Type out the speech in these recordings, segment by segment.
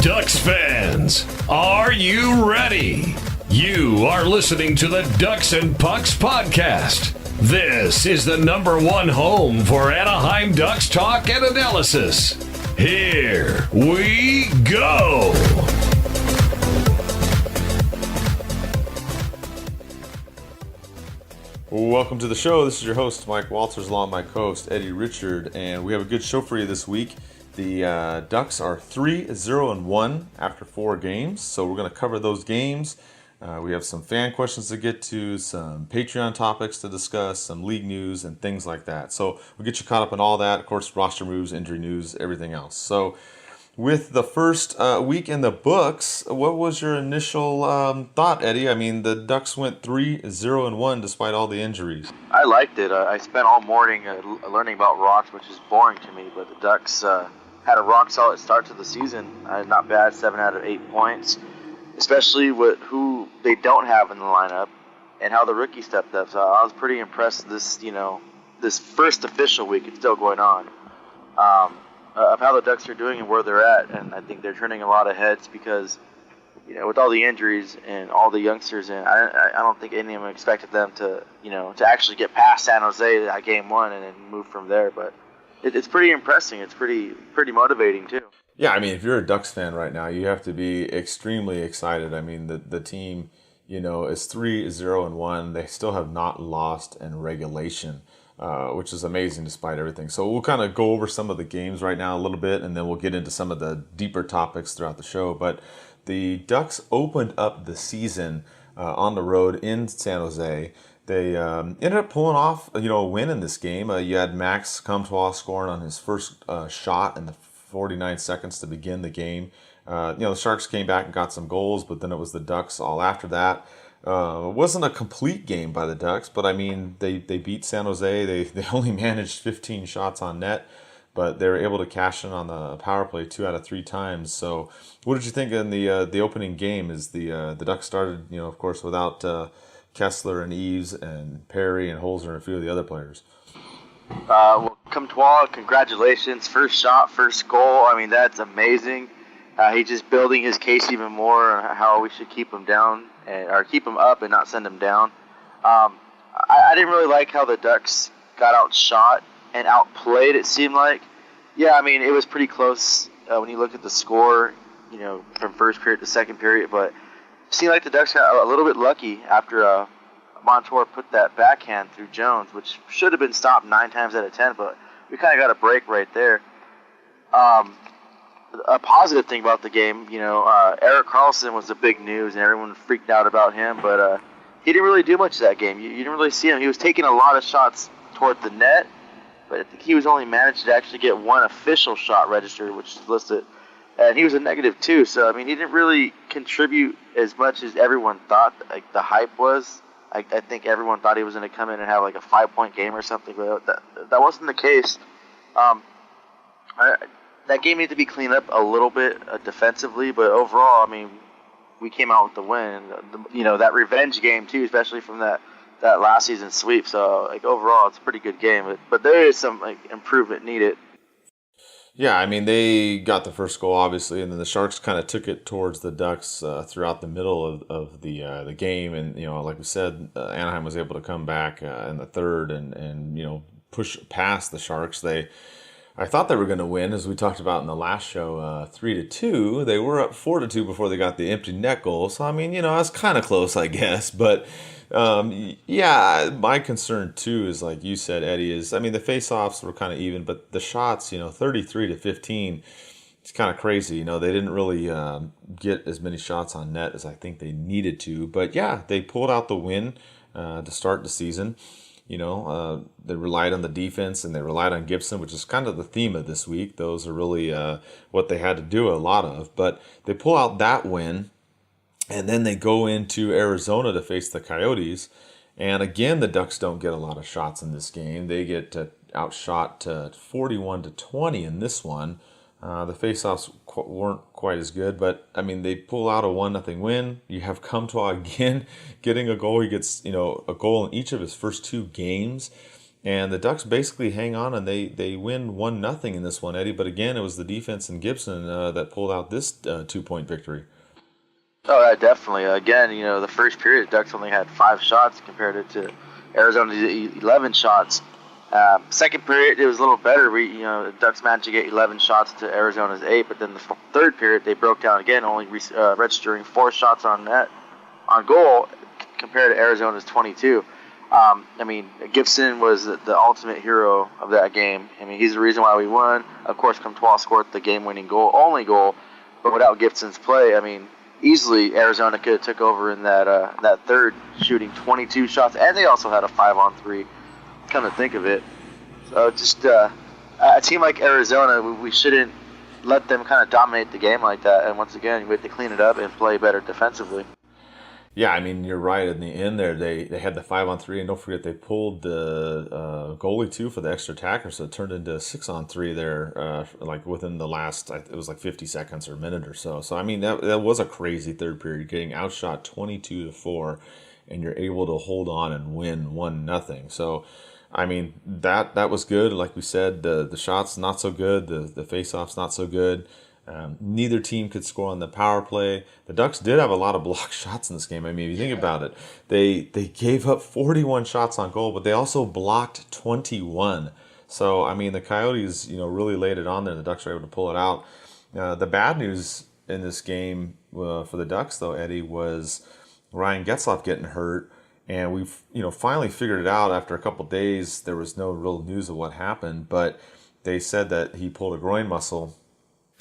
Ducks fans, are you ready? You are listening to the Ducks and Pucks podcast. This is the #1 home for Anaheim Ducks talk and analysis. Here we go. Welcome to the show. This is your host, Mike Walters, along with my co-host, Eddie Richard, and we have a good show for you this week. The Ducks are 3-0-1 after 4 games, so we're going to cover those games. We have some fan questions to get to, some Patreon topics to discuss, some league news, and things like that. So we'll get you caught up on all that. Of course, roster moves, injury news, everything else. So with the first week in the books, what was your initial thought, Eddie? I mean, the Ducks went 3-0-1 despite all the injuries. I liked it. I spent all morning learning about rocks, which is boring to me, but the Ducks had a rock-solid start to the season. Not bad, 7 out of 8 points, especially with who they don't have in the lineup and how the rookie stepped up. So I was pretty impressed this first official week. It's still going on. Of how the Ducks are doing and where they're at, and I think they're turning a lot of heads because, with all the injuries and all the youngsters in, I don't think any of them expected them to actually get past San Jose at game 1 and then move from there. But it's pretty impressive. It's pretty motivating too. Yeah, I mean, if you're a Ducks fan right now, you have to be extremely excited. I mean, the team, is 3-0-1. They still have not lost in regulation. Which is amazing despite everything. So we'll kind of go over some of the games right now a little bit, and then we'll get into some of the deeper topics throughout the show. But the Ducks opened up the season on the road in San Jose. They ended up pulling off, a win in this game. You had Max Comtois scoring on his first shot in the 49 seconds to begin the game. The Sharks came back and got some goals, but then it was the Ducks all after that. It wasn't a complete game by the Ducks, but I mean, they beat San Jose. They only managed 15 shots on net, but they were able to cash in on the power play 2 out of 3 times. So what did you think in the opening game? As the Ducks started, of course, without Kesler and Eves and Perry and Holzer and a few of the other players? Well, Comtois, congratulations. First shot, first goal. I mean, that's amazing. He's just building his case even more on how we should keep him down or keep him up and not send him down. I didn't really like how the Ducks got outshot and outplayed, it seemed like. Yeah, I mean, it was pretty close when you look at the score, from first period to second period, but it seemed like the Ducks got a little bit lucky after Montour put that backhand through Jones, which should have been stopped 9 times out of 10, but we kind of got a break right there. A positive thing about the game, Erik Karlsson was the big news, and everyone freaked out about him, but he didn't really do much that game. You didn't really see him. He was taking a lot of shots toward the net, but I think he was only managed to actually get 1 official shot registered, which is listed, and he was a -2. So, I mean, he didn't really contribute as much as everyone thought, like the hype was. I think everyone thought he was going to come in and have like a 5-point game or something, but that wasn't the case. That game needed to be cleaned up a little bit defensively, but overall, I mean, we came out with the win. That revenge game too, especially from that last season sweep. So, overall, it's a pretty good game, but there is some improvement needed. Yeah, I mean, they got the first goal, obviously, and then the Sharks kind of took it towards the Ducks throughout the middle of the game. And, like we said, Anaheim was able to come back in the third and push past the Sharks. I thought they were going to win, as we talked about in the last show, 3-2. They were up 4-2 before they got the empty net goal. So, I mean, I was kind of close, I guess. But, my concern, too, is like you said, Eddie, is, I mean, the face-offs were kind of even, but the shots, 33-15, it's kind of crazy. They didn't really get as many shots on net as I think they needed to. But, yeah, they pulled out the win to start the season. They relied on the defense and they relied on Gibson, which is kind of the theme of this week. Those are really what they had to do a lot of. But they pull out that win, and then they go into Arizona to face the Coyotes. And again, the Ducks don't get a lot of shots in this game. They get outshot 41-20 in this one. The faceoffs weren't quite as good, but I mean, they pull out a 1-0 win. You have Comtois again getting a goal. He gets a goal in each of his first 2 games. And the Ducks basically hang on, and they win 1-0 in this one, Eddie. But again, it was the defense and Gibson that pulled out this 2-point victory. Oh, yeah, definitely. Again, the first period, Ducks only had 5 shots compared to Arizona's 11 shots. Second period, it was a little better. The Ducks managed to get 11 shots to Arizona's 8, but then the third period, they broke down again, only registering 4 shots on goal, compared to Arizona's 22. Gibson was the ultimate hero of that game. He's the reason why we won. Of course, Comtois scored the game-winning only goal, but without Gibson's play, easily Arizona could have took over in that third, shooting 22 shots, and they also had a 5-on-3. Come to think of it, so just a team like Arizona, we shouldn't let them kind of dominate the game like that. And once again, we have to clean it up and play better defensively. Yeah, you're right. In the end there, they had the 5-on-3, and don't forget they pulled the goalie too for the extra attacker, so it turned into 6-on-3 there, like within the last, it was like 50 seconds or a minute or so. So that was a crazy third period, getting outshot 22-4, and you're able to hold on and win 1-0. So that was good. Like we said, the shots not so good, the face-offs not so good. Neither team could score on the power play. The Ducks did have a lot of blocked shots in this game. If you think about it, they gave up 41 shots on goal, but they also blocked 21. So the Coyotes, really laid it on there. The Ducks were able to pull it out. The bad news in this game for the Ducks, though, Eddie, was Ryan Kesler getting hurt. And we've finally figured it out after a couple days. There was no real news of what happened, but they said that he pulled a groin muscle.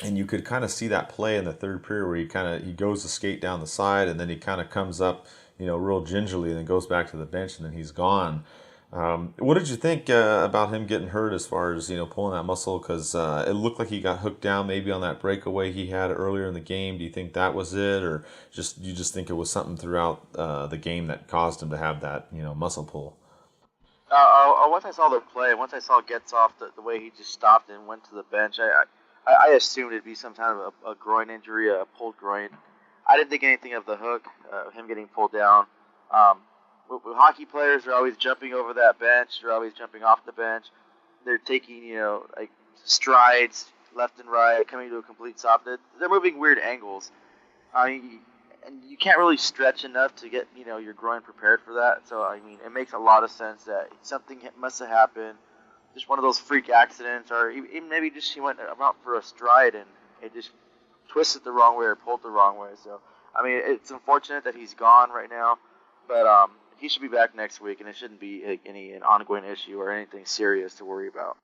And you could kind of see that play in the third period where he goes to skate down the side, and then he kind of comes up, real gingerly, and then goes back to the bench, and then he's gone. What did you think about him getting hurt as far as pulling that muscle? Because it looked like he got hooked down maybe on that breakaway he had earlier in the game. Do you think that was it, or you just think it was something throughout the game that caused him to have that muscle pull? Once I saw the play, once I saw Getzoff, the way he just stopped and went to the bench, I assumed it'd be some kind of a groin injury, a pulled groin. I didn't think anything of the hook, him getting pulled down. With hockey players, they're always jumping over that bench. They're always jumping off the bench. They're taking, strides left and right, coming to a complete stop. They're moving weird angles. And you can't really stretch enough to get, your groin prepared for that. So, it makes a lot of sense that something must have happened. Just one of those freak accidents, or even maybe just he went out for a stride and it just twisted the wrong way or pulled the wrong way. So, it's unfortunate that he's gone right now, but he should be back next week, and it shouldn't be an ongoing issue or anything serious to worry about.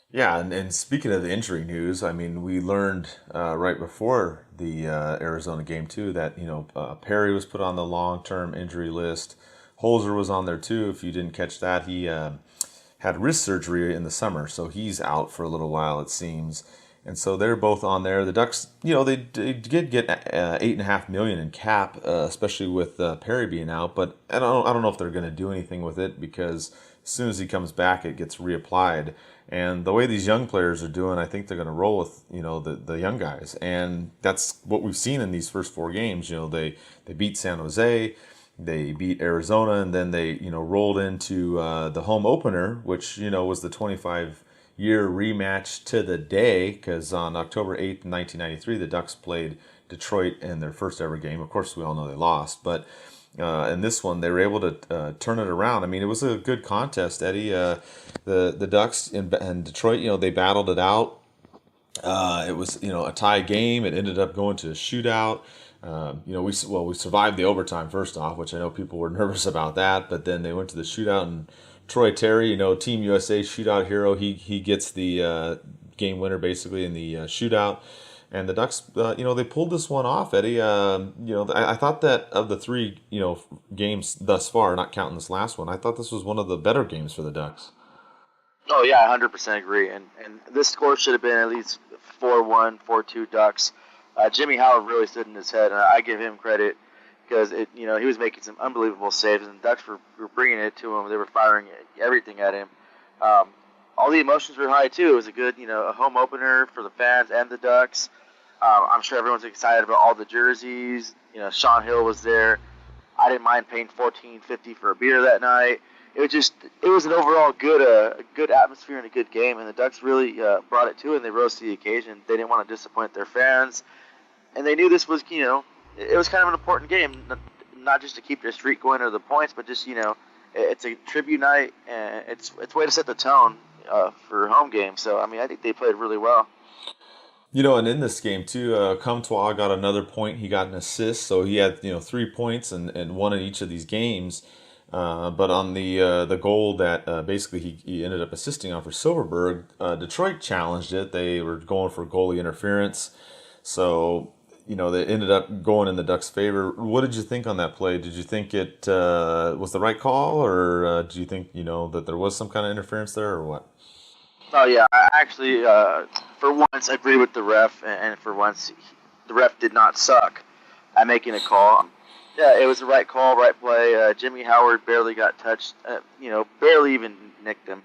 Yeah, and speaking of the injury news, we learned right before the Arizona game too that Perry was put on the long-term injury list. Holzer was on there too. If you didn't catch that, he had wrist surgery in the summer, so he's out for a little while, it seems. And so they're both on there. The Ducks, they did get $8.5 million in cap, especially with Perry being out. But I don't know if they're going to do anything with it, because as soon as he comes back, it gets reapplied. And the way these young players are doing, I think they're going to roll with the young guys, and that's what we've seen in these first 4 games. They beat San Jose. They beat Arizona, and then they, rolled into the home opener, which, was the 25-year rematch to the day, because on October 8th, 1993, the Ducks played Detroit in their first ever game. Of course, we all know they lost, but in this one, they were able to turn it around. It was a good contest, Eddie. The Ducks in Detroit, they battled it out. It was, a tie game. It ended up going to a shootout. We survived the overtime first off, which I know people were nervous about that, but then they went to the shootout, and Troy Terry, Team USA shootout hero, he gets the game winner basically in the shootout, and the Ducks, they pulled this one off, Eddie. I thought that of the 3, games thus far, not counting this last one, I thought this was one of the better games for the Ducks. Oh yeah, 100% agree, and this score should have been at least 4-1, 4-2 Ducks. Jimmy Howard really stood in his head, and I give him credit because he was making some unbelievable saves, and the Ducks were bringing it to him. They were firing everything at him. All the emotions were high too. It was a good, a home opener for the fans and the Ducks. I'm sure everyone's excited about all the jerseys. Sean Hill was there. I didn't mind paying $14.50 for a beer that night. it was an overall good atmosphere and a good game, and the Ducks really brought it to it, and they rose to the occasion. They didn't want to disappoint their fans, and they knew this was, it was kind of an important game, not just to keep their streak going or the points, but just, it's a tribute night, and it's a way to set the tone for home games. So, I mean, I think they played really well. And in this game too, Comtois got another point. He got an assist, so he had 3 points and one in each of these games. But on the goal that basically he ended up assisting on for Silverberg, Detroit challenged it. They were going for goalie interference, so they ended up going in the Ducks' favor. What did you think on that play? Did you think it was the right call, or do you think that there was some kind of interference there, or what? Oh yeah, I actually for once agree with the ref, and for once the ref did not suck at making a call. Yeah, it was the right call, right play. Jimmy Howard barely got touched, barely even nicked him.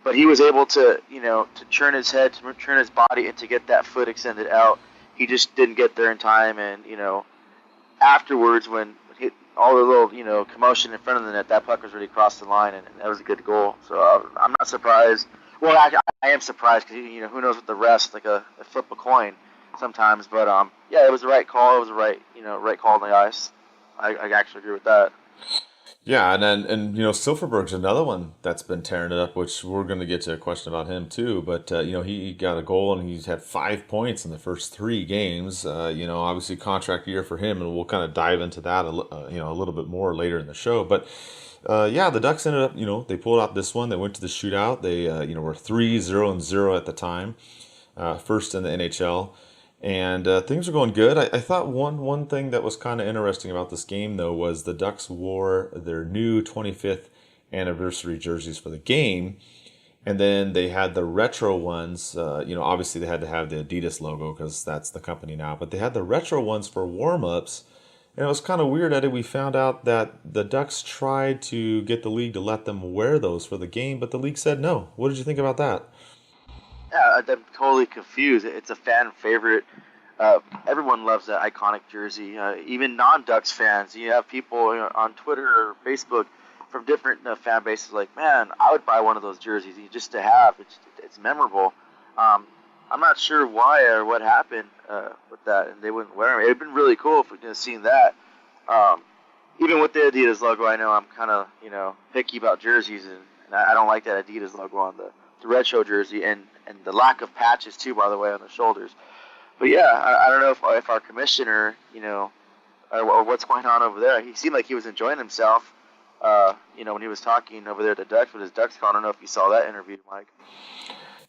But he was able to, to turn his head, to turn his body, and to get that foot extended out. He just didn't get there in time. And, afterwards, when all the little, commotion in front of the net, that puck was really across the line, and that was a good goal. So I'm not surprised. Well, I am surprised because, who knows with the rest, like a flip a coin sometimes. But, yeah, it was the right call. It was the right, right call on the ice. I actually agree with that. Yeah, and Silverberg's another one that's been tearing it up, which we're going to get to a question about him too. But he got a goal and he's had 5 points in the first 3 games. Obviously contract year for him, and we'll kind of dive into that a little bit more later in the show. But the Ducks ended up they pulled out this one. They went to the shootout. They were 3-0-0 at the time, first in the NHL. And things are going good. I thought one thing that was kind of interesting about this game, though, was the Ducks wore their new 25th anniversary jerseys for the game. And then they had the retro ones. Obviously they had to have the Adidas logo because that's the company now. But they had the retro ones for warm-ups. And it was kind of weird, Eddie. We found out that the Ducks tried to get the league to let them wear those for the game, but the league said no. What did you think about that? Yeah, I'm totally confused. It's a fan favorite. Everyone loves that iconic jersey. Even non-Ducks fans. You have people on Twitter or Facebook from different fan bases like, man, I would buy one of those jerseys just to have. It's memorable. I'm not sure why or what happened with that, and they wouldn't wear them. It would have been really cool if we could have seen that. Even with the Adidas logo, I know I'm kind of picky about jerseys, and I don't like that Adidas logo on the retro jersey, and the lack of patches too, by the way, on the shoulders. But yeah, I don't know if our commissioner, or what's going on over there. He seemed like he was enjoying himself, when he was talking over there at the Ducks with his Ducks con. I don't know if you saw that interview, Mike.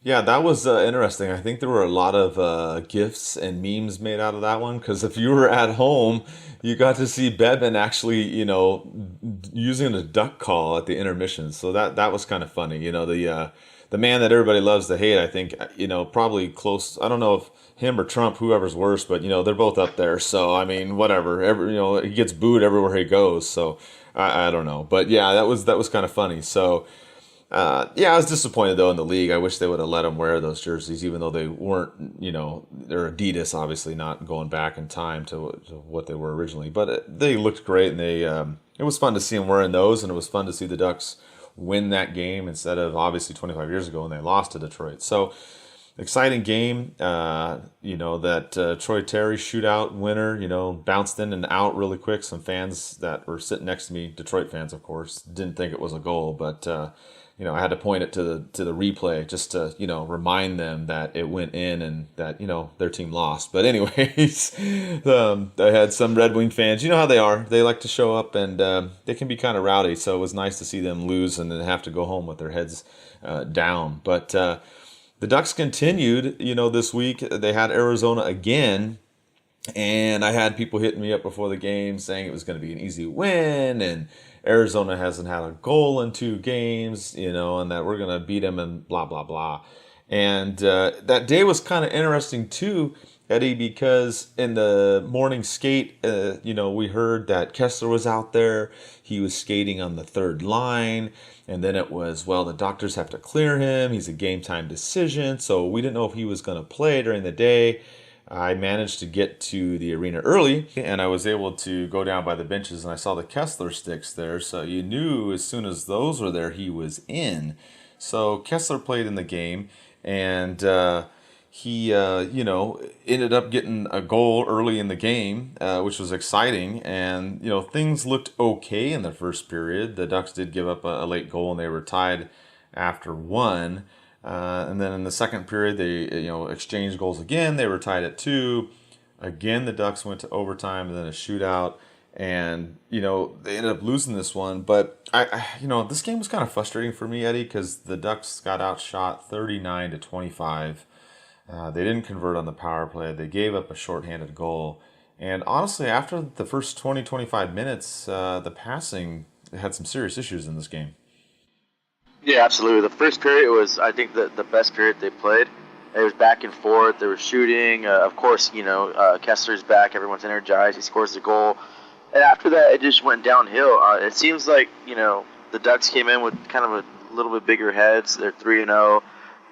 Yeah, that was interesting. I think there were a lot of GIFs and memes made out of that one, because if you were at home, you got to see Bevan actually, using a duck call at the intermission. So that was kind of funny. The man that everybody loves to hate, I think, probably close. I don't know if him or Trump, whoever's worse, but, they're both up there. So, I mean, whatever. He gets booed everywhere he goes. So, I don't know. But, yeah, that was kind of funny. So, I was disappointed, though, in the league. I wish they would have let him wear those jerseys, even though they weren't, they're Adidas, obviously, not going back in time to what they were originally. But they looked great, and it was fun to see them wearing those, and it was fun to see the Ducks win that game instead of obviously 25 years ago when they lost to Detroit. So exciting game. That Troy Terry shootout winner, bounced in and out really quick. Some fans that were sitting next to me, Detroit fans, of course, didn't think it was a goal, but I had to point it to the replay just to remind them that it went in and that their team lost. But anyways, I had some Red Wing fans. You know how they are. They like to show up and they can be kind of rowdy. So it was nice to see them lose and then have to go home with their heads down. But the Ducks continued. This week they had Arizona again. And I had people hitting me up before the game saying it was going to be an easy win, and Arizona hasn't had a goal in 2 games, and that we're going to beat them and blah, blah, blah. And that day was kind of interesting too, Eddie, because in the morning skate, we heard that Kesler was out there. He was skating on the 3rd line. And then it was, the doctors have to clear him. He's a game time decision. So we didn't know if he was going to play during the day. I managed to get to the arena early, and I was able to go down by the benches, and I saw the Kesler sticks there, so you knew as soon as those were there, he was in. So Kesler played in the game, and he, ended up getting a goal early in the game, which was exciting, and, things looked okay in the first period. The Ducks did give up a late goal, and they were tied after one. And then in the second period, they exchanged goals again. They were tied at 2. Again, the Ducks went to overtime and then a shootout, and they ended up losing this one. But this game was kind of frustrating for me, Eddie, because the Ducks got outshot 39-25. They didn't convert on the power play. They gave up a shorthanded goal, and honestly, after the first 20-25 minutes, the passing had some serious issues in this game. Yeah, absolutely. The first period was, I think, the best period they played. It was back and forth. They were shooting. Of course, Kesler's back. Everyone's energized. He scores the goal. And after that, it just went downhill. It seems like, the Ducks came in with kind of a little bit bigger heads. They're 3-0.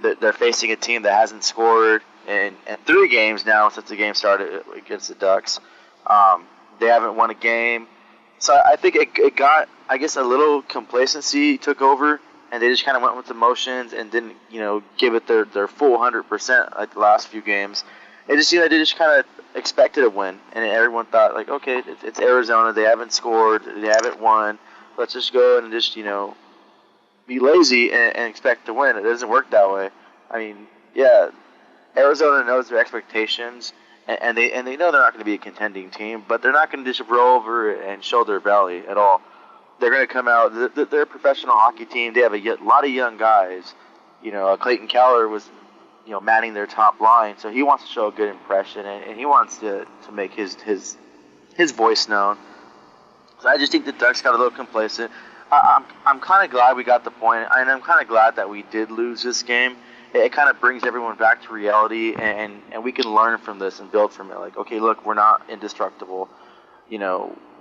They're facing a team that hasn't scored in 3 games now since the game started against the Ducks. They haven't won a game. So I think it got, I guess, a little complacency took over. And they just kind of went with the motions and didn't, give it their full 100% like the last few games. It just seemed like they just kind of expected a win, and everyone thought like, okay, it's Arizona. They haven't scored. They haven't won. Let's just go and just be lazy and expect to win. It doesn't work that way. I mean, yeah, Arizona knows their expectations, and they know they're not going to be a contending team, but they're not going to just roll over and show their belly at all. They're going to come out. They're a professional hockey team. They have a lot of young guys. Clayton Keller was, manning their top line, so he wants to show a good impression, and he wants to make his voice known. So I just think the Ducks got a little complacent. I'm kind of glad we got the point, and I'm kind of glad that we did lose this game. It kind of brings everyone back to reality, and we can learn from this and build from it. Like, okay, look, we're not indestructible.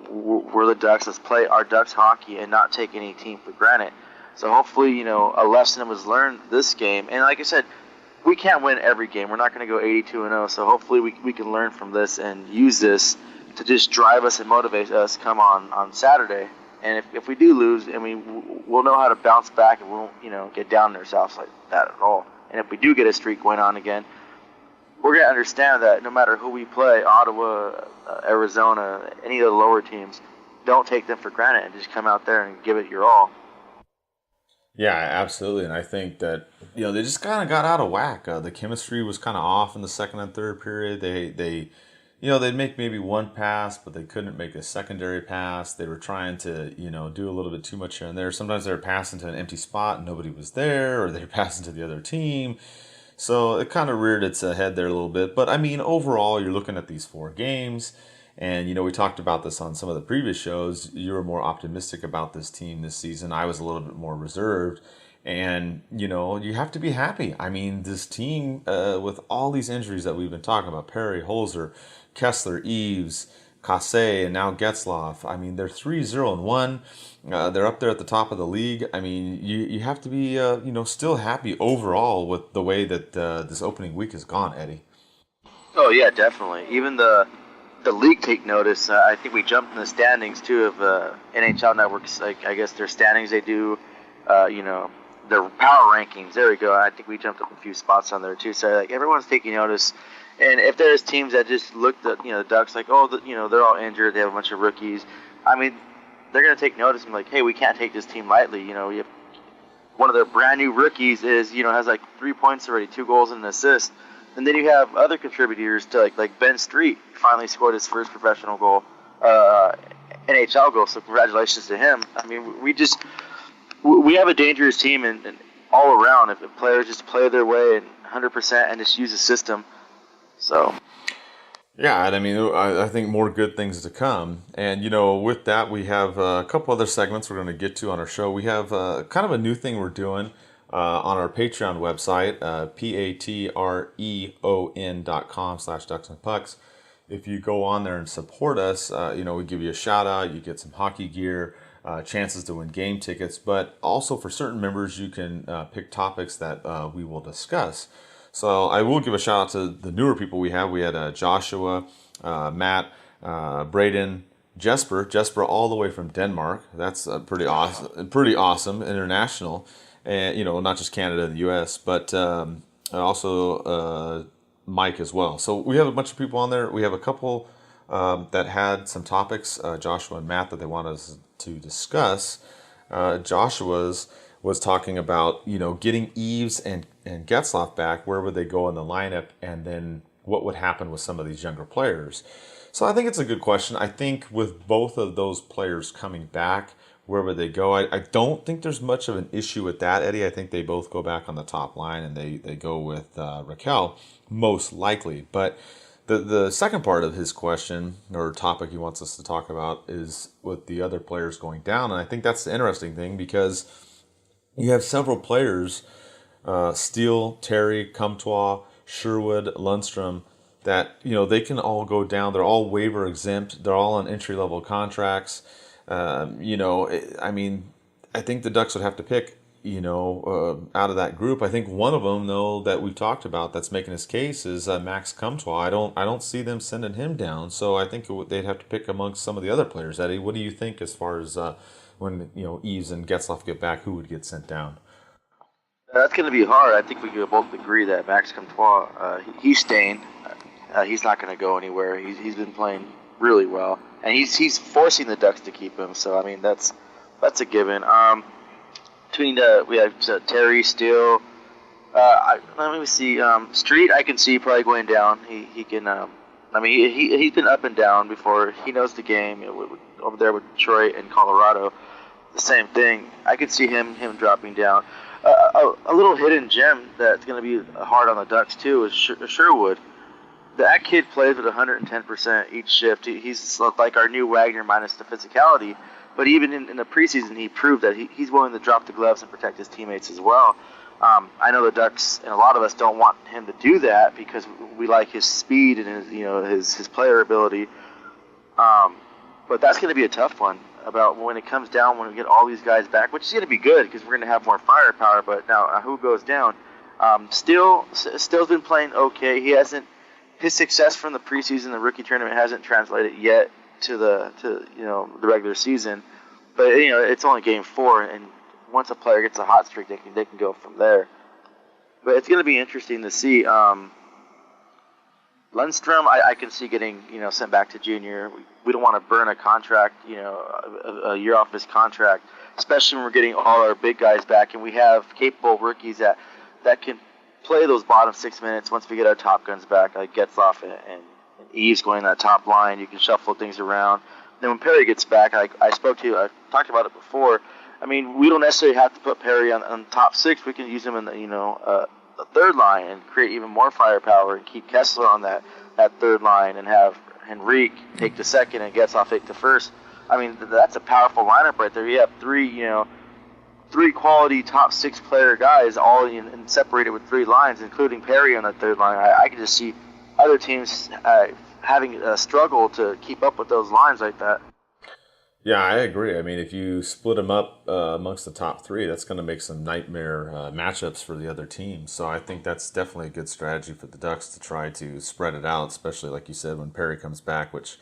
We're the Ducks. Let's play our Ducks hockey and not take any team for granted. So hopefully, a lesson was learned this game. And like I said, we can't win every game. We're not going to go 82-0. So hopefully we can learn from this and use this to just drive us and motivate us come on Saturday. And if we do lose, we'll know how to bounce back and we won't, get down on ourselves like that at all. And if we do get a streak going on again, we're going to understand that no matter who we play, Ottawa, Arizona, any of the lower teams, don't take them for granted and just come out there and give it your all. Yeah, absolutely. And I think that, they just kind of got out of whack. The chemistry was kind of off in the second and third period. They'd make maybe one pass, but they couldn't make a secondary pass. They were trying to, do a little bit too much here and there. Sometimes they were passing to an empty spot and nobody was there, or they were passing to the other team. So it kind of reared its head there a little bit. But, overall, you're looking at these 4 games. And, we talked about this on some of the previous shows. You were more optimistic about this team this season. I was a little bit more reserved. And, you have to be happy. This team, with all these injuries that we've been talking about, Perry, Holzer, Kesler, Eves, Kasse, and now Getzlaf. They're 3-0-1. They're up there at the top of the league. You have to be, still happy overall with the way that this opening week has gone, Eddie. Oh, yeah, definitely. Even the league take notice. I think we jumped in the standings, too, of NHL Network's, I guess, their standings they do, their power rankings. There we go. I think we jumped up a few spots on there, too. So, everyone's taking notice. And if there's teams that just looked at, the Ducks like, they're all injured, they have a bunch of rookies. They're going to take notice and be like, hey, we can't take this team lightly. If one of their brand new rookies is, has 3 points already, 2 goals and an assist. And then you have other contributors to like Ben Street finally scored his first professional goal, NHL goal. So congratulations to him. We have a dangerous team and all around if players just play their way and 100% and just use the system. So. Yeah, and I think more good things to come. And, with that, we have a couple other segments we're going to get to on our show. We have kind of a new thing we're doing on our Patreon website, patreon.com/DucksNPucks. If you go on there and support us, we give you a shout out, you get some hockey gear, chances to win game tickets, but also for certain members, you can pick topics that we will discuss. So I will give a shout out to the newer people we have. We had Joshua, Matt, Braden, Jesper all the way from Denmark. That's pretty awesome international, and not just Canada and the U.S., but also Mike as well. So we have a bunch of people on there. We have a couple that had some topics, Joshua and Matt, that they want us to discuss. Joshua's was talking about getting Eves and Getzlaf back. Where would they go in the lineup, and then what would happen with some of these younger players? So I think it's a good question. I think with both of those players coming back, where would they go? I don't think there's much of an issue with that, Eddie. I think they both go back on the top line, and they go with Raquel, most likely. But the second part of his question, or topic he wants us to talk about, is with the other players going down. And I think that's the interesting thing, because you have several players, Steele, Terry, Comtois, Sherwood, Lundstrom, that they can all go down. They're all waiver exempt. They're all on entry level contracts. I think the Ducks would have to pick out of that group. I think one of them, though, that we talked about that's making his case is Max Comtois. I don't see them sending him down. So I think they'd have to pick amongst some of the other players. Eddie, what do you think as far as when Eves and Getzlaf get back, who would get sent down? That's going to be hard. I think we could both agree that Max Comtois, he's staying. He's not going to go anywhere. He's been playing really well, and he's forcing the Ducks to keep him. So I mean that's a given. Between we have Terry, Steele. Let me see. Street, I can see probably going down. He can. He's been up and down before. He knows the game. Over there with Detroit and Colorado, the same thing. I could see him dropping down. A little hidden gem that's going to be hard on the Ducks too is Sherwood. That kid plays with 110% each shift. He's like our new Wagner minus the physicality. But even in the preseason, he proved that he's willing to drop the gloves and protect his teammates as well. I know the Ducks and a lot of us don't want him to do that because we like his speed and his player ability. But that's going to be a tough one about when it comes down, when we get all these guys back, which is going to be good because we're going to have more firepower. But now who goes down? Still's been playing okay. His success from the preseason, the rookie tournament, hasn't translated yet to the regular season. But it's only game 4, and once a player gets a hot streak, they can go from there. But it's going to be interesting to see. Lundstrom, I can see getting sent back to junior. We don't want to burn a contract, a year off his contract, especially when we're getting all our big guys back, and we have capable rookies that can play those bottom 6 minutes once we get our top guns back, like Getzlaf and Eves going that top line. You can shuffle things around. Then when Perry gets back, I talked about it before. I mean, we don't necessarily have to put Perry on top 6. We can use him in the third line and create even more firepower and keep Kesler on that third line and have Henrique take the second and Getzlaf take the first. I mean, that's a powerful lineup right there. You have three quality top 6 player guys all in separated with 3 lines, including Perry on that third line. I can just see other teams having a struggle to keep up with those lines like that. Yeah, I agree. I mean, if you split them up amongst the top 3, that's going to make some nightmare matchups for the other teams. So I think that's definitely a good strategy for the Ducks to try to spread it out, especially like you said, when Perry comes back, which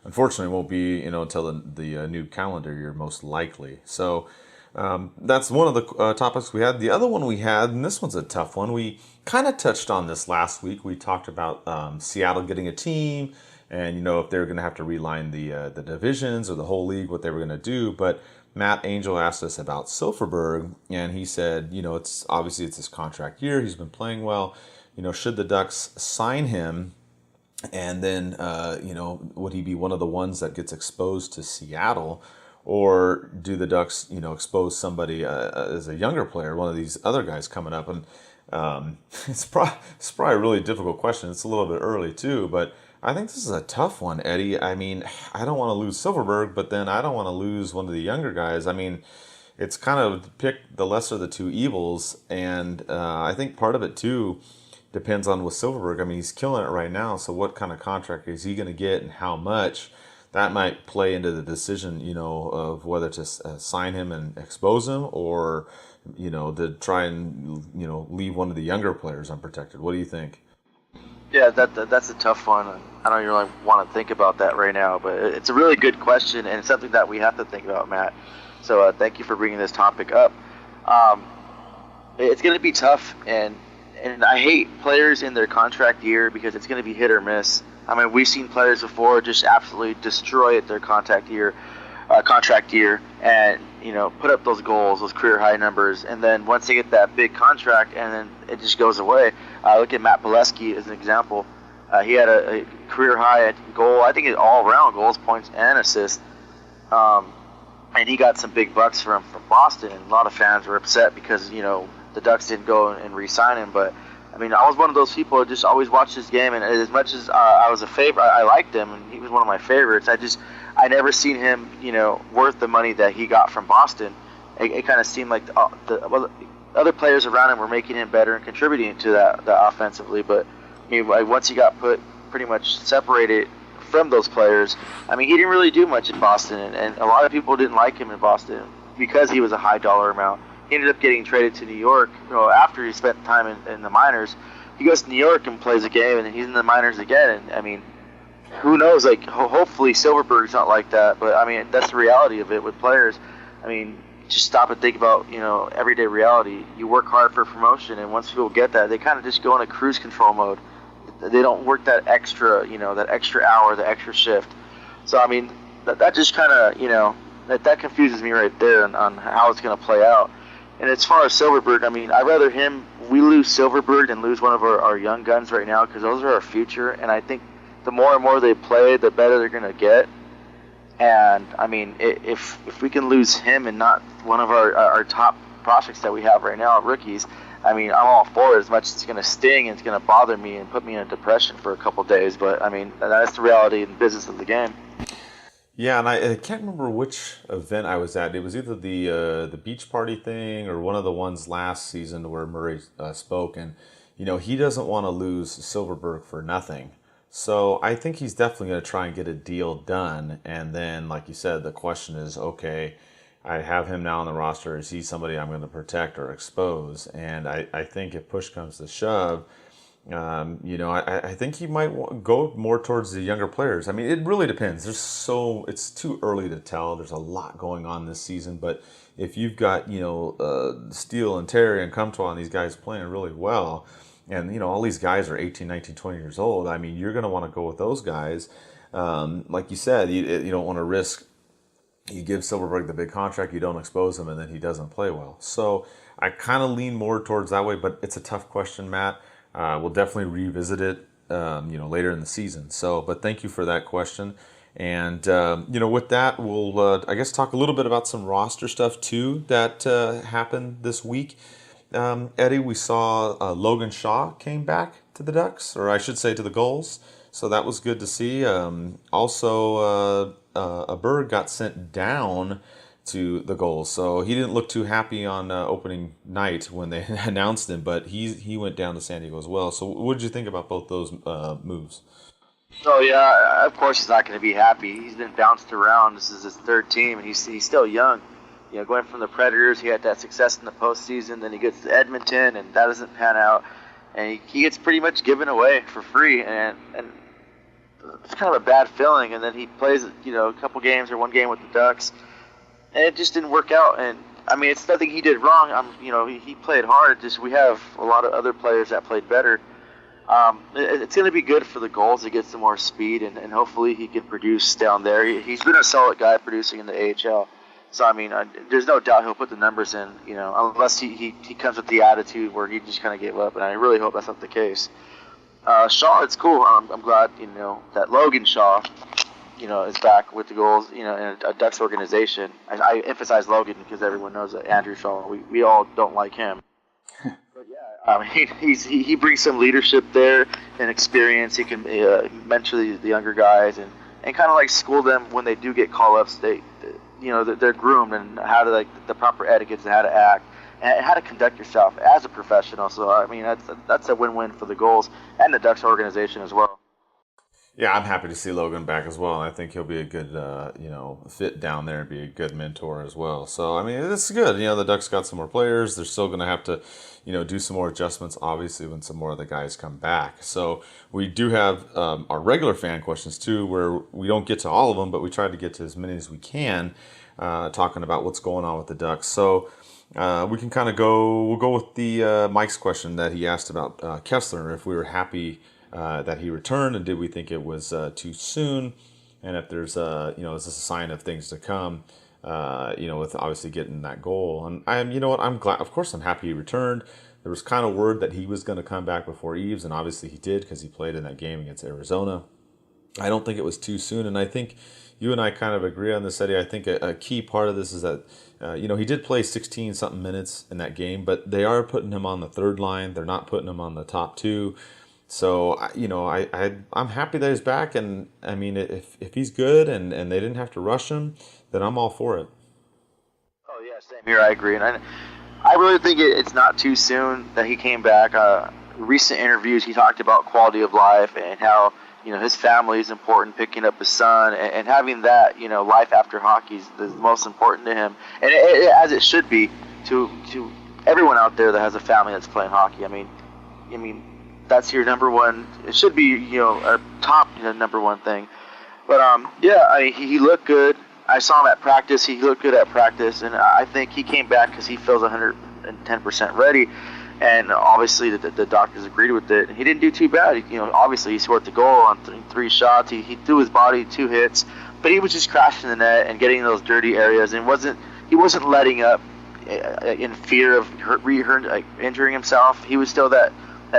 unfortunately won't be until the new calendar year most likely. So that's one of the topics we had. The other one we had, and this one's a tough one. We kind of touched on this last week. We talked about Seattle getting a team, and if they're going to have to reline the divisions or the whole league, what they were going to do. But Matt Angel asked us about Silfverberg, and he said, it's his contract year. He's been playing well. Should the Ducks sign him? And then, would he be one of the ones that gets exposed to Seattle? Or do the Ducks, expose somebody as a younger player, one of these other guys coming up? And it's probably a really difficult question. It's a little bit early too, but I think this is a tough one, Eddie. I mean, I don't want to lose Silfverberg, but then I don't want to lose one of the younger guys. I mean, it's kind of pick the lesser of the two evils, and I think part of it too depends on with Silfverberg. I mean, he's killing it right now, so what kind of contract is he going to get and how much? that might play into the decision, of whether to sign him and expose him, or, to try and, leave one of the younger players unprotected. What do you think? Yeah, that's a tough one. I don't really want to think about that right now, but it's a really good question, and it's something that we have to think about, Matt. So thank you for bringing this topic up. It's going to be tough, and I hate players in their contract year because it's going to be hit or miss. I mean, we've seen players before just absolutely destroy it their contract year, and put up those goals, those career high numbers, and then once they get that big contract, and then it just goes away. Look at Matt Bolesky as an example. He had a career high goal, I think all around goals, points, and assists. And he got some big bucks from Boston, and a lot of fans were upset because the Ducks didn't go and re-sign him. But I mean, I was one of those people who just always watched this game, and as much as I was a favorite, I liked him, and he was one of my favorites. I never seen him worth the money that he got from Boston. It kind of seemed like the other players around him were making him better and contributing to that offensively. But I mean, once he got pretty much separated from those players, I mean, he didn't really do much in Boston, and a lot of people didn't like him in Boston because he was a high dollar amount. He ended up getting traded to New York. After he spent time in the minors, he goes to New York and plays a game, and he's in the minors again. And I mean, who knows? Like, hopefully Silverberg's not like that, but I mean, that's the reality of it with players. I mean, just stop and think about everyday reality. You work hard for promotion, and once people get that, they kind of just go in a cruise control mode. They don't work that extra, that extra hour, the extra shift. So I mean, that just kind of, that confuses me right there on how it's going to play out. And as far as Silverberg, I mean, I'd rather we lose Silverberg than lose one of our young guns right now, because those are our future. And I think the more and more they play, the better they're going to get. And I mean, if we can lose him and not one of our top prospects that we have right now, rookies, I mean, I'm all for it. As much as it's going to sting and it's going to bother me and put me in a depression for a couple days, but I mean, that's the reality and business of the game. Yeah, and I can't remember which event I was at. It was either the beach party thing or one of the ones last season where Murray spoke, and he doesn't want to lose Silverberg for nothing. So I think he's definitely going to try and get a deal done. And then, like you said, the question is, okay, I have him now on the roster. Is he somebody I'm going to protect or expose? And I think if push comes to shove, I think he might go more towards the younger players. I mean, it really depends. It's too early to tell. There's a lot going on this season. But if you've got, Steele and Terry and Comtois and these guys playing really well, and, all these guys are 18, 19, 20 years old, I mean, you're going to want to go with those guys. Like you said, you don't want to risk. You give Silverberg the big contract, you don't expose him, and then he doesn't play well. So I kind of lean more towards that way, but it's a tough question, Matt. We'll definitely revisit it, later in the season. So, but thank you for that question. And, with that, we'll, I guess, talk a little bit about some roster stuff, too, that happened this week. Eddie, we saw Logan Shaw came back to the Ducks, or I should say to the Gulls. So that was good to see. Also, a bird got sent down to the Gulls, so he didn't look too happy on opening night when they announced him, but he went down to San Diego as well. So what did you think about both those moves? Oh yeah, of course he's not going to be happy. He's been bounced around. This is his third team, and he's still young. Going from the Predators, he had that success in the postseason. Then he gets to Edmonton, and that doesn't pan out, and he gets pretty much given away for free, and it's kind of a bad feeling. And then he plays, a couple games or one game with the Ducks, and it just didn't work out. And I mean, it's nothing he did wrong. He played hard. Just we have a lot of other players that played better. It's going to be good for the Gulls to get some more speed, and hopefully he can produce down there. He's been a solid guy producing in the AHL. So, I mean, there's no doubt he'll put the numbers in, unless he comes with the attitude where he just kind of gave up, and I really hope that's not the case. Shaw, it's cool. I'm glad, that Logan Shaw, is back with the Gulls, in a Ducks organization. I emphasize Logan because everyone knows that Andrew Shaw, we all don't like him. But yeah, he brings some leadership there and experience. He can mentor the younger guys and kind of like school them when they do get call-ups. They're groomed and how to the proper etiquettes and how to act and how to conduct yourself as a professional. So I mean that's a win-win for the Gulls and the Ducks organization as well. Yeah, I'm happy to see Logan back as well. And I think he'll be a good, fit down there and be a good mentor as well. So, I mean, it's good. The Ducks got some more players. They're still going to have to, do some more adjustments, obviously, when some more of the guys come back. So, we do have our regular fan questions, too, where we don't get to all of them, but we try to get to as many as we can, talking about what's going on with the Ducks. So, we can kind of we'll go with the Mike's question that he asked about Kesler, if we were happy that he returned, and did we think it was too soon, and if there's is this a sign of things to come, with obviously getting that goal. And I'm glad, of course I'm happy he returned. There was kind of word that he was going to come back before Eves, and obviously he did, because he played in that game against Arizona. I don't think it was too soon, and I think you and I kind of agree on this, Eddie. I think a key part of this is that he did play 16-something minutes in that game, but they are putting him on the third line. They're not putting him on the top two. So, I'm happy that he's back, and I mean, if he's good and they didn't have to rush him, then I'm all for it. Oh, yeah, same here. I agree. And I really think it's not too soon that he came back. Recent interviews, he talked about quality of life and how, his family is important, picking up his son, and having that, life after hockey is the most important to him. And as it should be to everyone out there that has a family that's playing hockey. I mean, that's your number one. It should be, a top, number one thing. But he looked good. I saw him at practice. He looked good at practice, and I think he came back because he feels 110% ready. And obviously, the doctors agreed with it. He didn't do too bad. Obviously, he scored the goal on three shots. He threw his body 2 hits, but he was just crashing the net and getting in those dirty areas, and he wasn't letting up in fear of injuring himself. He was still that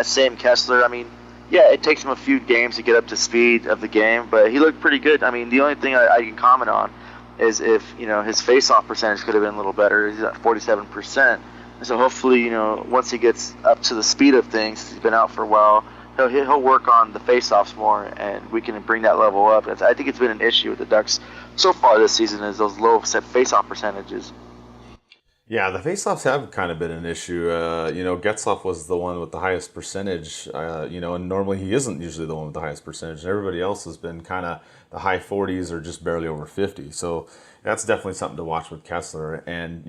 same Kesler. I mean, yeah, it takes him a few games to get up to speed of the game, but he looked pretty good. I mean, the only thing I can comment on is if, his face-off percentage could have been a little better. He's at 47%. So hopefully, once he gets up to the speed of things, he's been out for a while, he'll work on the face-offs more, and we can bring that level up. I think it's been an issue with the Ducks so far this season, is those low face-off percentages. Yeah, the faceoffs have kind of been an issue. Getzlaf was the one with the highest percentage, and normally he isn't usually the one with the highest percentage. Everybody else has been kind of the high 40s or just barely over 50. So that's definitely something to watch with Kesler. And,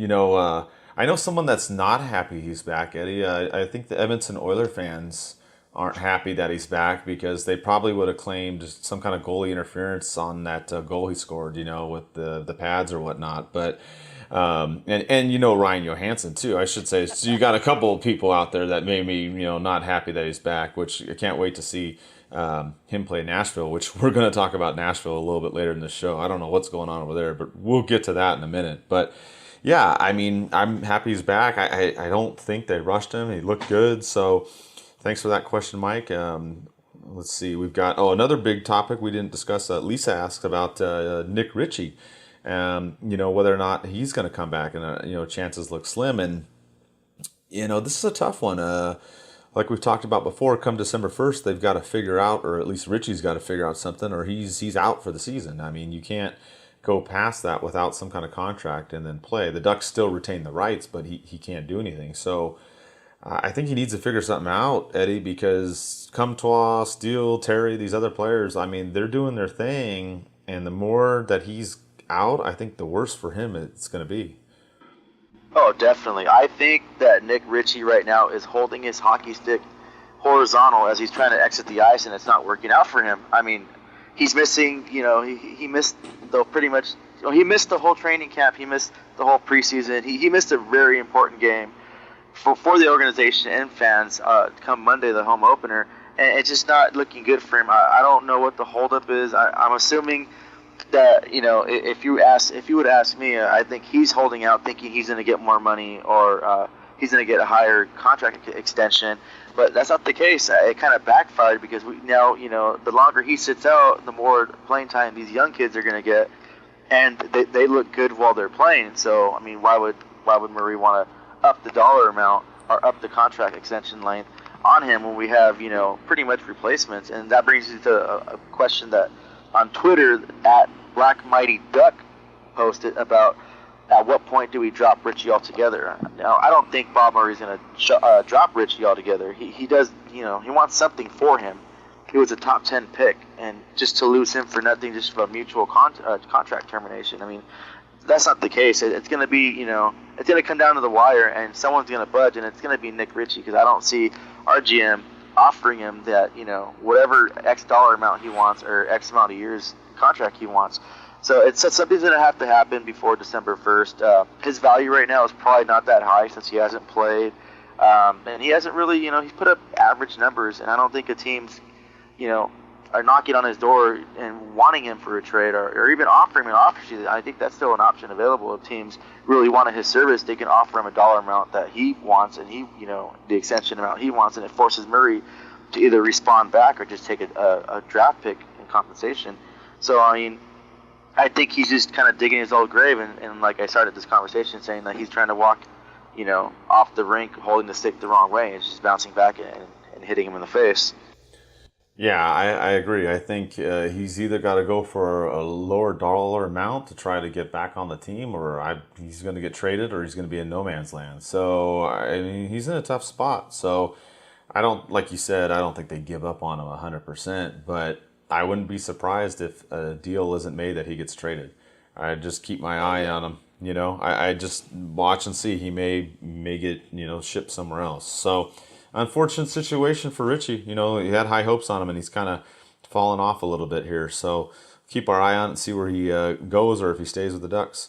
I know someone that's not happy he's back, Eddie. I think the Edmonton Oilers fans aren't happy that he's back, because they probably would have claimed some kind of goalie interference on that goal he scored, with the pads or whatnot. But and Ryan Johansson too, I should say. So you got a couple of people out there that made me not happy that he's back, which I can't wait to see him play Nashville, which we're going to talk about Nashville a little bit later in the show. I don't know what's going on over there, but we'll get to that in a minute. But yeah, I mean, I'm happy he's back. I don't think they rushed him. He looked good. So thanks for that question, Mike. Let's see. We've got another big topic we didn't discuss. Lisa asked about Nick Ritchie. Whether or not he's going to come back, and chances look slim. And this is a tough one. Like we've talked about before, come December 1st, they've got to figure out, or at least Richie's got to figure out something, or he's out for the season. I mean, you can't go past that without some kind of contract and then play. The Ducks still retain the rights, but he can't do anything. So I think he needs to figure something out, Eddie, because Comtois, Steele, Terry, these other players, I mean, they're doing their thing, and the more that he's out, I think the worse for him it's going to be. Oh, definitely. I think that Nick Ritchie right now is holding his hockey stick horizontal as he's trying to exit the ice, and it's not working out for him. I mean, he's missing, he missed he missed the whole training camp. He missed the whole preseason. He missed a very important game for the organization and fans come Monday, the home opener, and it's just not looking good for him. I don't know what the holdup is. I'm assuming that if you would ask me, I think he's holding out, thinking he's going to get more money, or he's going to get a higher contract extension. But that's not the case. It kind of backfired, because now the longer he sits out, the more playing time these young kids are going to get, and they look good while they're playing. So I mean, why would Murray want to up the dollar amount or up the contract extension length on him when we have pretty much replacements? And that brings you to a question that on Twitter at Black Mighty Duck posted about at what point do we drop Ritchie altogether. Now, I don't think Bob Murray's going to drop Ritchie altogether. He does, he wants something for him. he was a top 10 pick, and just to lose him for nothing, just for a mutual contract termination. I mean, that's not the case. It's going to be, it's going to come down to the wire, and someone's going to budge, and it's going to be Nick Ritchie, because I don't see our GM offering him that, whatever X dollar amount he wants or X amount of years contract he wants. So something's going to have to happen before December 1st. His value right now is probably not that high since he hasn't played. And he hasn't really, he's put up average numbers, and I don't think a team's, are knocking on his door and wanting him for a trade or even offering him an offer sheet. I think that's still an option available. If teams really wanted his service, they can offer him a dollar amount that he wants, and the extension amount he wants, and it forces Murray to either respond back or just take a draft pick in compensation. So, I mean, I think he's just kind of digging his old grave, and like I started this conversation saying that he's trying to walk, off the rink holding the stick the wrong way. It's just bouncing back and hitting him in the face. Yeah, I agree. I think he's either got to go for a lower dollar amount to try to get back on the team, or he's going to get traded, or he's going to be in no man's land. So, I mean, he's in a tough spot. So, like you said, I don't think they give up on him 100%, but I wouldn't be surprised if a deal isn't made that he gets traded. I just keep my eye on him. I just watch and see. He may get, shipped somewhere else. So, unfortunate situation for Ritchie. He had high hopes on him, and he's kind of fallen off a little bit here. So keep our eye on it and see where he goes, or if he stays with the Ducks.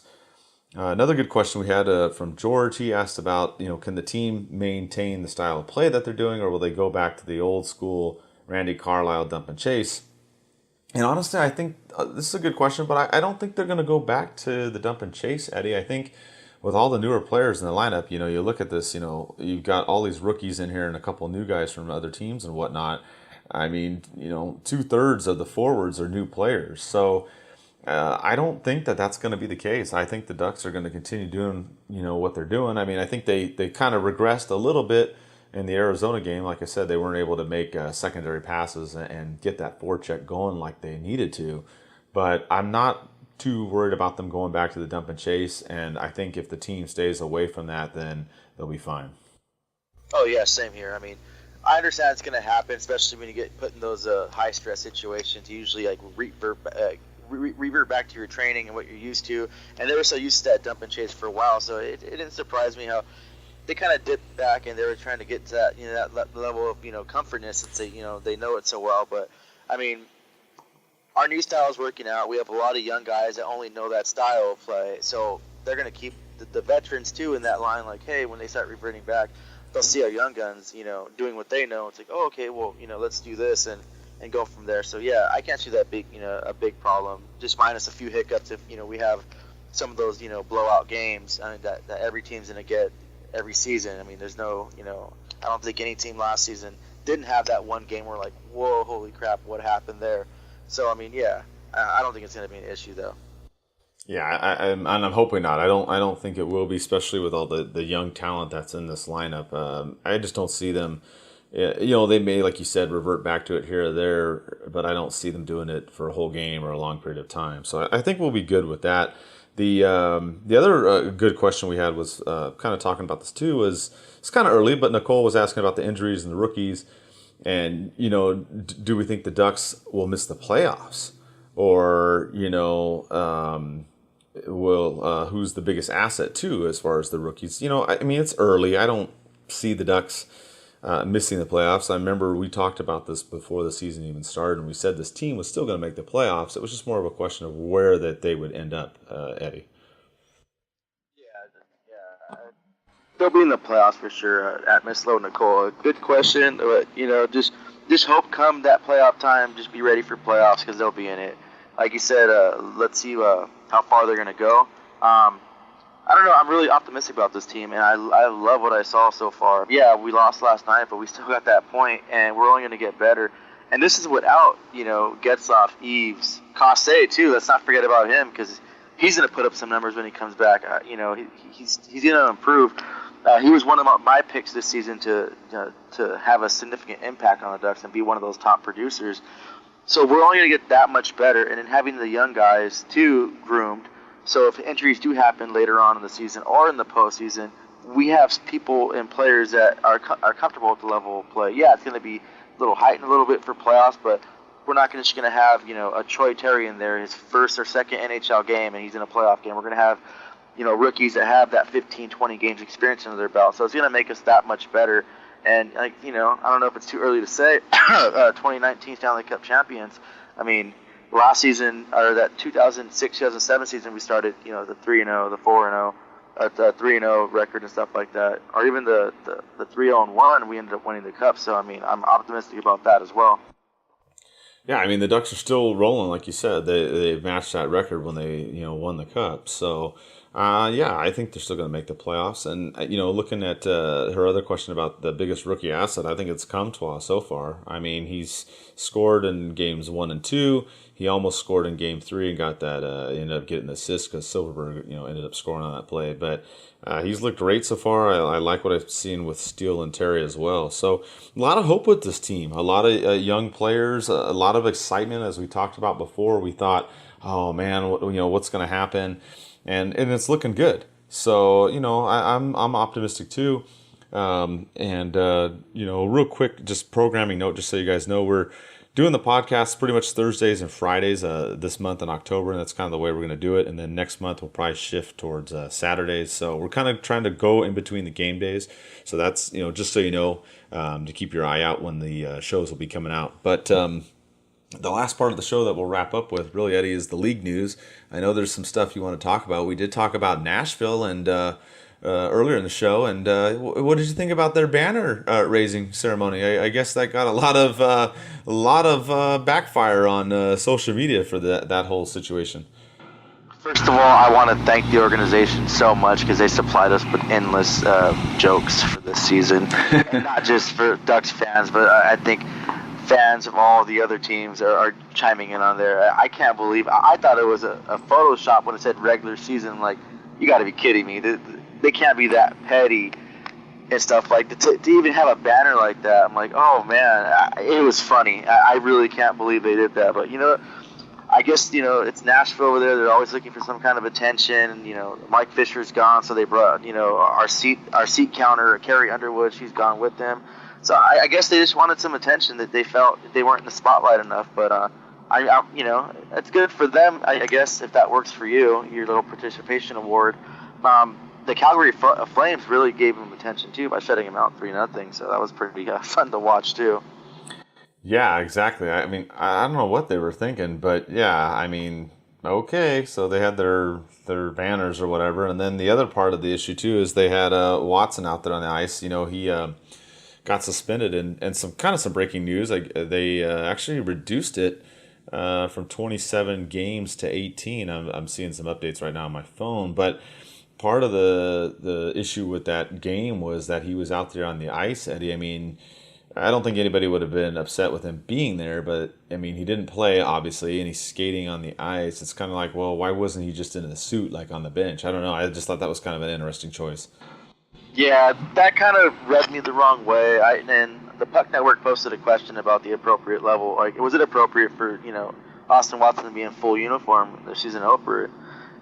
Another good question we had from George. He asked about, can the team maintain the style of play that they're doing, or will they go back to the old school Randy Carlyle dump and chase? And honestly, I think this is a good question, but I don't think they're going to go back to the dump and chase, Eddie. I think with all the newer players in the lineup, you look at this, you've got all these rookies in here and a couple of new guys from other teams and whatnot. I mean, 2/3 of the forwards are new players. So I don't think that that's going to be the case. I think the Ducks are going to continue doing, what they're doing. I mean, I think they kind of regressed a little bit in the Arizona game. Like I said, they weren't able to make secondary passes and get that forecheck going like they needed to. But I'm not too worried about them going back to the dump and chase, and I think if the team stays away from that, then they'll be fine. Oh yeah, same here. I mean, I understand it's going to happen, especially when you get put in those high stress situations. You usually like revert back to your training and what you're used to, and they were so used to that dump and chase for a while, so it didn't surprise me how they kind of dipped back and they were trying to get to that that level of comfortness, and say they know it so well. But I mean, our new style is working out. We have a lot of young guys that only know that style of play, so they're going to keep the veterans too in that line. Like, hey, when they start reverting back, they'll see our young guns, doing what they know. It's like, oh, okay, well, let's do this and go from there. So yeah, I can't see that big, a big problem. Just minus a few hiccups if we have some of those blowout games. I mean, that every team's going to get every season. I mean, there's no, I don't think any team last season didn't have that one game where like, whoa, holy crap, what happened there? So, I mean, yeah, I don't think it's going to be an issue, though. Yeah, and I'm hoping not. I don't think it will be, especially with all the young talent that's in this lineup. I just don't see them. They may, like you said, revert back to it here or there, but I don't see them doing it for a whole game or a long period of time. So I think we'll be good with that. The other good question we had was kind of talking about this too. It's kind of early, but Nicole was asking about the injuries and the rookies. And, do we think the Ducks will miss the playoffs? Or, who's the biggest asset, too, as far as the rookies? I mean, it's early. I don't see the Ducks missing the playoffs. I remember we talked about this before the season even started, and we said this team was still going to make the playoffs. It was just more of a question of where that they would end up, Eddie. They'll be in the playoffs for sure at Miss Low Nicole. Good question, but just hope come that playoff time, just be ready for playoffs because they'll be in it. Like you said, let's see how far they're gonna go. I don't know. I'm really optimistic about this team, and I love what I saw so far. Yeah, we lost last night, but we still got that point, and we're only gonna get better. And this is without Getzlaf, Eves, Cosse too. Let's not forget about him because he's gonna put up some numbers when he comes back. He's gonna improve. He was one of my picks this season to have a significant impact on the Ducks and be one of those top producers. So we're only going to get that much better. And then having the young guys, too, groomed. So if injuries do happen later on in the season or in the postseason, we have people and players that are comfortable with the level of play. Yeah, it's going to be little heightened a little bit for playoffs, but we're not just going to have, a Troy Terry in there, his first or second NHL game, and he's in a playoff game. We're going to have, rookies that have that 15, 20 games experience under their belt. So it's going to make us that much better. And, I don't know if it's too early to say, 2019 Stanley Cup champions. I mean, last season, or that 2006-2007 season, we started, the 3-0, the 4-0, the 3-0 record and stuff like that. Or even the 3-0-1, we ended up winning the Cup. So, I mean, I'm optimistic about that as well. Yeah, I mean, the Ducks are still rolling, like you said. They matched that record when they, won the Cup. So, I think they're still going to make the playoffs. And, looking at her other question about the biggest rookie asset, I think it's Comtois so far. I mean, he's scored in games 1 and 2. He almost scored in game 3 and got that, ended up getting the assist because Silverberg, ended up scoring on that play. But he's looked great so far. I like what I've seen with Steele and Terry as well. So a lot of hope with this team. A lot of young players, a lot of excitement, as we talked about before. We thought, oh man, what's going to happen? And it's looking good. So, I'm optimistic too. Real quick, just programming note, just so you guys know, we're doing the podcast pretty much Thursdays and Fridays this month in October, and that's kind of the way we're going to do it. And then next month we'll probably shift towards Saturdays. So we're kind of trying to go in between the game days. So that's, just so you know, to keep your eye out when the shows will be coming out. But the last part of the show that we'll wrap up with, really, Eddie, is the league news. I know there's some stuff you want to talk about. We did talk about Nashville and earlier in the show, and what did you think about their banner raising ceremony? I guess that got a lot of backfire on social media for that whole situation. First of all, I want to thank the organization so much because they supplied us with endless jokes for this season, and not just for Ducks fans, but I think fans of all the other teams are chiming in on there. I can't believe, I thought it was a Photoshop when it said regular season. Like, you got to be kidding me. They can't be that petty and stuff like that. To even have a banner like that, I'm like, oh man, it was funny. I really can't believe they did that. But I guess it's Nashville over there. They're always looking for some kind of attention. Mike Fisher's gone, so they brought our seat counter, Carrie Underwood. She's gone with them. So I guess they just wanted some attention that they felt they weren't in the spotlight enough. But it's good for them, I guess, if that works for you, your little participation award. The Calgary Flames really gave him attention too by shutting him out 3-0. So that was pretty fun to watch too. Yeah, exactly. I mean, I don't know what they were thinking, but yeah, I mean, okay, so they had their banners or whatever, and then the other part of the issue too is they had Watson out there on the ice. He got suspended, and some breaking news. They actually reduced it from 27 games to 18. I'm seeing some updates right now on my phone, but part of the issue with that game was that he was out there on the ice, Eddie. I mean, I don't think anybody would have been upset with him being there, but I mean, he didn't play, obviously, and he's skating on the ice. It's kind of like, well, why wasn't he just in the suit, like on the bench? I don't know. I just thought that was kind of an interesting choice. Yeah, that kind of rubbed me the wrong way. And the Puck Network posted a question about the appropriate level. Like, was it appropriate for, Austin Watson to be in full uniform the season opener?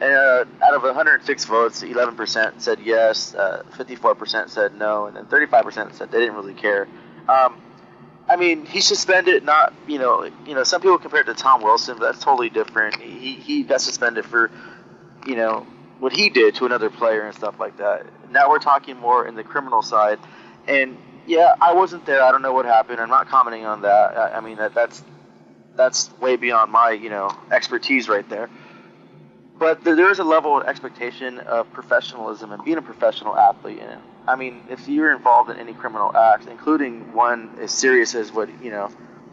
And out of 106 votes, 11% said yes, 54% said no, and then 35% said they didn't really care. I mean, he's suspended, not, some people compare it to Tom Wilson, but that's totally different. He got suspended for, what he did to another player and stuff like that. Now we're talking more in the criminal side. And, yeah, I wasn't there. I don't know what happened. I'm not commenting on that. I mean, that's way beyond my, expertise right there. But there is a level of expectation of professionalism and being a professional athlete. And I mean, if you're involved in any criminal act, including one as serious as what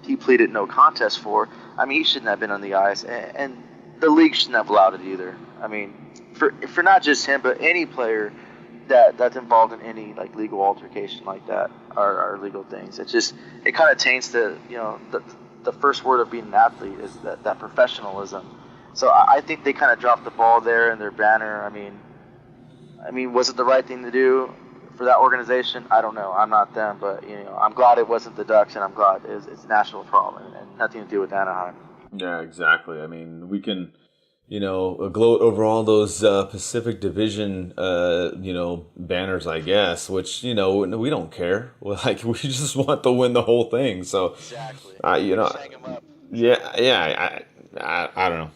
he pleaded no contest for, I mean, he shouldn't have been on the ice, and the league shouldn't have allowed it either. I mean, for not just him, but any player that's involved in any legal altercation like that are legal things. It kind of taints the first word of being an athlete is that professionalism. So I think they kind of dropped the ball there in their banner. I mean, was it the right thing to do for that organization? I don't know. I'm not them, but I'm glad it wasn't the Ducks, and I'm glad it's a national problem and nothing to do with Anaheim. Yeah, exactly. I mean, we can, gloat over all those Pacific Division, banners, I guess, which, we don't care. Like, we just want to win the whole thing. So, Exactly. you know, Hang 'em up. yeah, I don't know.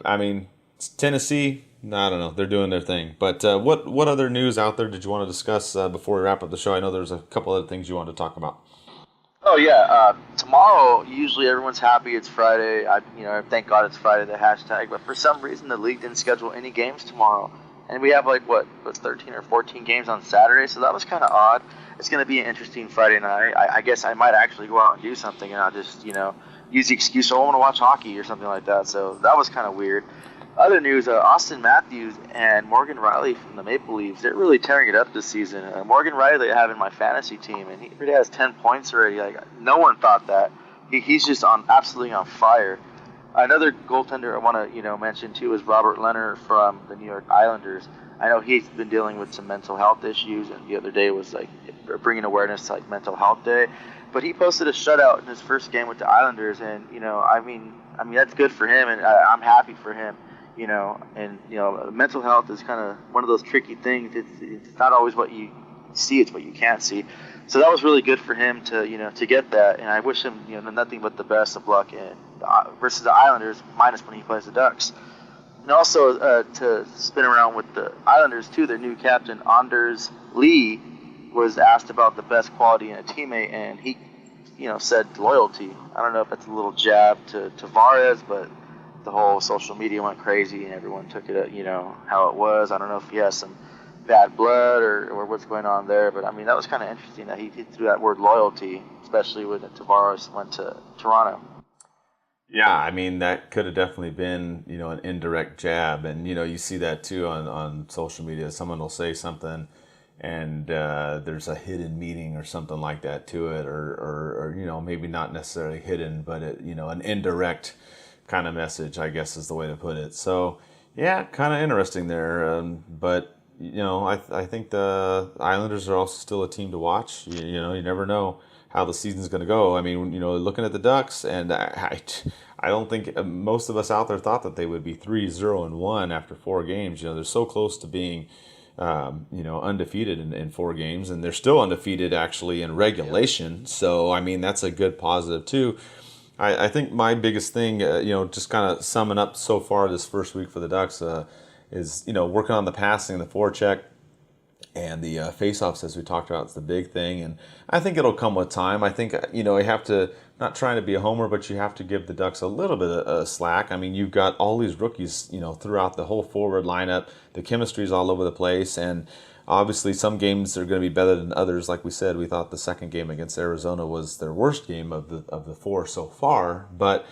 I mean, Tennessee, I don't know. They're doing their thing. But what other news out there did you want to discuss before we wrap up the show? I know there's a couple other things you wanted to talk about. Oh yeah, tomorrow usually everyone's happy it's Friday. Thank God it's Friday, the hashtag. But for some reason the league didn't schedule any games tomorrow, and we have 13 or 14 games on Saturday. So that was kind of odd. It's going to be an interesting Friday night. I guess I might actually go out and do something, and I'll just use the excuse, I want to watch hockey or something like that. So that was kind of weird. Other news, Austin Matthews and Morgan Riley from the Maple Leafs, they're really tearing it up this season. Morgan Riley I have in my fantasy team, and he already has 10 points already. No one thought that. He's just absolutely on fire. Another goaltender I want to mention too is Robert Leonard from the New York Islanders. I know he's been dealing with some mental health issues, and the other day was bringing awareness to Mental Health Day. But he posted a shutout in his first game with the Islanders, and I mean that's good for him, and I'm happy for him. Mental health is kind of one of those tricky things. It's not always what you see; it's what you can't see. So that was really good for him to get that, and I wish him nothing but the best of luck versus the Islanders, minus when he plays the Ducks. And also to spin around with the Islanders too, their new captain Anders Lee was asked about the best quality in a teammate, and he said loyalty. I don't know if that's a little jab to Tavares, but the whole social media went crazy and everyone took it how it was. I don't know if he has some bad blood or what's going on there, but I mean that was kind of interesting that he threw that word loyalty, especially when Tavares went to Toronto. Yeah, I mean that could have definitely been an indirect jab, and you see that too on social media. Someone will say something and there's a hidden meaning or something like that to it, or maybe not necessarily hidden, but an indirect kind of message, I guess is the way to put it. So yeah, kind of interesting there. But I think the Islanders are also still a team to watch. You never know how the season's going to go. I mean, looking at the Ducks, and I don't think most of us out there thought that they would be 3-0-1 after 4 games. They're so close to being undefeated in 4 games, and they're still undefeated actually in regulation. So I mean that's a good positive too. I think my biggest thing, just kind of summing up so far this first week for the Ducks, is working on the passing, the forecheck, and the face-offs, as we talked about. It's the big thing, and I think it'll come with time. I think you have to, not trying to be a homer, but you have to give the Ducks a little bit of slack. I mean, you've got all these rookies, throughout the whole forward lineup. The chemistry's all over the place, and obviously some games are going to be better than others. Like we said, we thought the second game against Arizona was their worst game of the 4 so far, but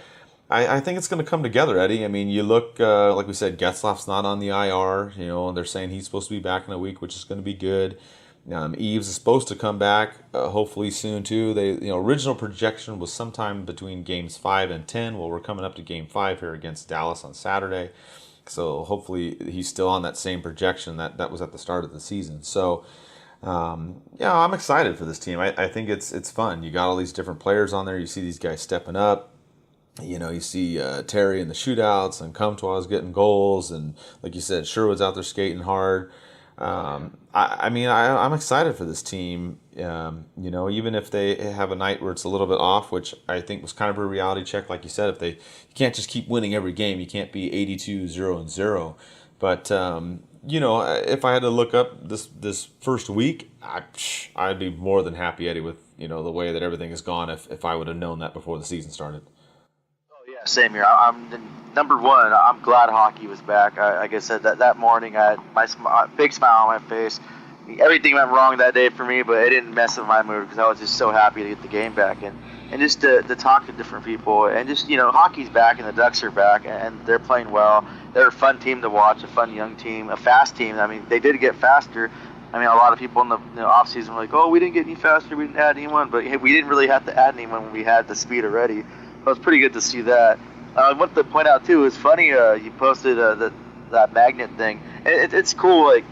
I think it's going to come together, Eddie. I mean, you look, like we said, Getzlaf's not on the IR, and they're saying he's supposed to be back in a week, which is going to be good. Eves is supposed to come back, hopefully soon too. They, original projection was sometime between games 5 and 10. Well, we're coming up to game 5 here against Dallas on Saturday. So hopefully he's still on that same projection that was at the start of the season. So, I'm excited for this team. I think it's fun. You got all these different players on there. You see these guys stepping up. You see Terry in the shootouts, and Comtois getting goals, and like you said, Sherwood's out there skating hard. I'm excited for this team. Even if they have a night where it's a little bit off, which I think was kind of a reality check, like you said, you can't just keep winning every game. You can't be 82-0-0. But if I had to look up this first week, I'd be more than happy, Eddie, with the way that everything has gone. If I would have known that before the season started. Yeah, same here. I'm number one. I'm glad hockey was back. Like I said, that morning I had my big smile on my face. Everything went wrong that day for me, but it didn't mess with my mood because I was just so happy to get the game back and just to talk to different people and just hockey's back and the Ducks are back and they're playing well. They're a fun team to watch, a fun young team, a fast team. I mean, they did get faster. I mean, a lot of people in the off season were like, "Oh, we didn't get any faster. We didn't add anyone," but we didn't really have to add anyone when we had the speed already. So it's pretty good to see that. I want to point out too, it's funny. You posted that magnet thing. It's cool. Like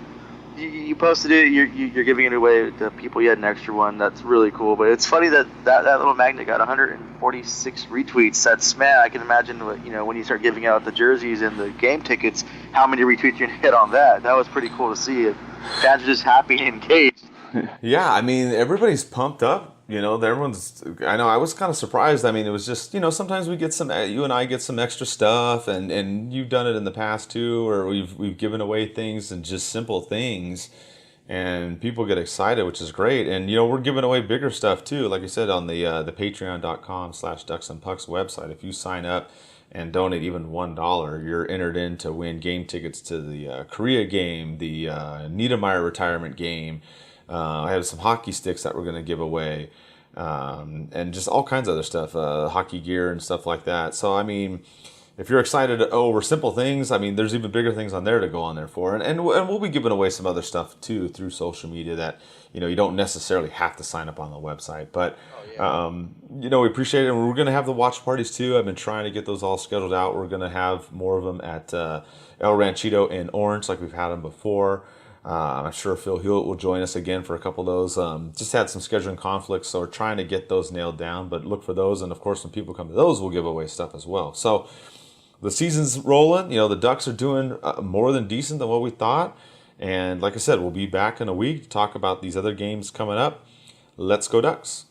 you posted it. You're giving it away to people. You had an extra one. That's really cool. But it's funny that little magnet got 146 retweets. That's, man, I can imagine when you start giving out the jerseys and the game tickets, how many retweets you're gonna get on that. That was pretty cool to see. Fans are just happy and engaged. Yeah, I mean, everybody's pumped up. I know I was kind of surprised. I mean, it was just, sometimes you and I get some extra stuff, and you've done it in the past too, or we've given away things and just simple things, and people get excited, which is great. And, we're giving away bigger stuff too. Like I said, on the patreon.com/DucksNPucks website, if you sign up and donate even $1, you're entered in to win game tickets to the Korea game, the Niedermeyer retirement game. I have some hockey sticks that we're going to give away, and just all kinds of other stuff, hockey gear and stuff like that. So, I mean, if you're excited over simple things, I mean, there's even bigger things on there to go on there for. And we'll be giving away some other stuff, too, through social media that, you don't necessarily have to sign up on the website. But, we appreciate it. And we're going to have the watch parties, too. I've been trying to get those all scheduled out. We're going to have more of them at El Ranchito in Orange, like we've had them before. I'm sure Phil Hewitt will join us again for a couple of those. Just had some scheduling conflicts, so we're trying to get those nailed down. But look for those, and of course, when people come to those, we'll give away stuff as well. So the season's rolling. The Ducks are doing more than decent than what we thought. And like I said, we'll be back in a week to talk about these other games coming up. Let's go Ducks!